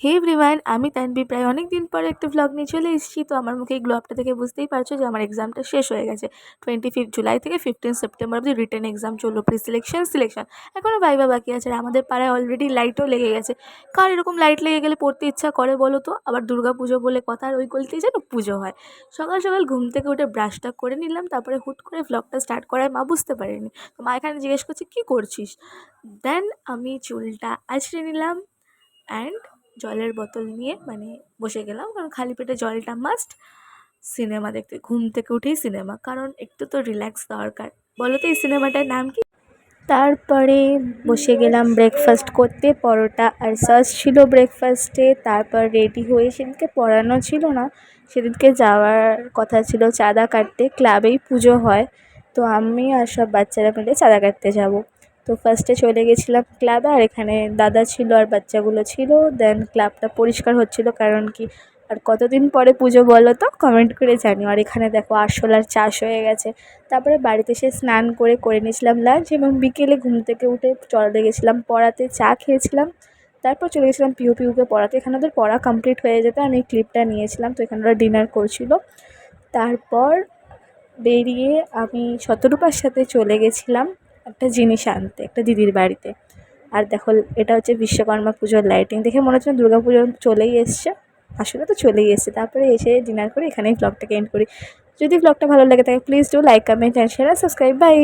হে everyone, আমি তানভি প্রায় অনেক দিন পরে একটা ভ্লগ নিয়ে চলে এসেছি। তো আমার মুখে এই গ্লোবটা দেখে বুঝতেই পারছো যে আমার এক্সামটা শেষ হয়ে গেছে। 25 জুলাই থেকে 15 সেপ্টেম্বর অবধি রিটেন এক্সাম চললো, প্রি সিলেকশন এখনও ভাইবা বাকি আছে। আর আমাদের পাড়ায় অলরেডি লাইটও লেগে গেছে। কার এরকম লাইট লেগে গেলে পড়তে ইচ্ছা করে বলো তো? আবার দুর্গা পুজো বলে কথা, আর ওই গলিতেই যেন পুজো হয়। সকাল সকাল ঘুম থেকে উঠে ব্রাশটা করে নিলাম, তারপরে হুট করে ভ্লগটা স্টার্ট করায় মা বুঝতে পারেনি। তো মা এখানে জিজ্ঞেস করছে কী করছিস। দেন আমি চুলটা আঁচড়ে নিলাম অ্যান্ড জলের বোতল নিয়ে বসে গেলাম, কারণ খালি পেটে জলটা মাস্ট। সিনেমা দেখতে, ঘুম থেকে উঠেই সিনেমা, কারণ একটু তো রিল্যাক্স দরকার। বলো তো এই সিনেমাটার নাম কি? তারপরে বসে গেলাম ব্রেকফাস্ট করতে। পরোটা আর সস ছিল ব্রেকফাস্টে। তারপর রেডি হয়ে, সেদিনকে পড়ানো ছিল না, সেদিনকে যাওয়ার কথা ছিল চাঁদা কাটতে। ক্লাবেই পুজো হয়, তো আমি আর সব বাচ্চারা মিলে চাঁদা কাটতে যাব। তো ফার্স্টে চলে গেছিলাম ক্লাবে, আর এখানে দাদা ছিল আর বাচ্চাগুলো ছিল। দেন ক্লাবটা পরিষ্কার হচ্ছিল, কারণ কি আর কতদিন পরে পুজো বলো তো, কমেন্ট করে জানিও। আর এখানে দেখো আরশোলার চাষ হয়ে গেছে। তারপরে বাড়িতে এসে স্নান করে নিয়েছিলাম লাঞ্চ, এবং বিকেলে ঘুম থেকে উঠে চলে গেছিলাম পড়াতে, চা খেয়েছিলাম। তারপর চলে গেছিলাম পিউকে পড়াতে। এখানে ওদের পড়া কমপ্লিট হয়ে যেতে আমি ক্লিপটা নিয়েছিলাম, তো এখানে ওরা ডিনার করছিল। তারপর বেরিয়ে আমি শতরূপার সাথে চলে গেছিলাম একটা জিনিস আনতে, একটা দিদির বাড়িতে। আর দেখো, এটা হচ্ছে বিশ্বকর্মা পুজোর লাইটিং। দেখে মনে হচ্ছে দুর্গা পুজো চলেই এসছে, আসলে তো চলেই এসছে। তারপরে এসে ডিনার করে এখানেই ব্লগটাকে এন্ড করি। যদি ব্লগটা ভালো লাগে থাকে please do like, comment and share, subscribe. By.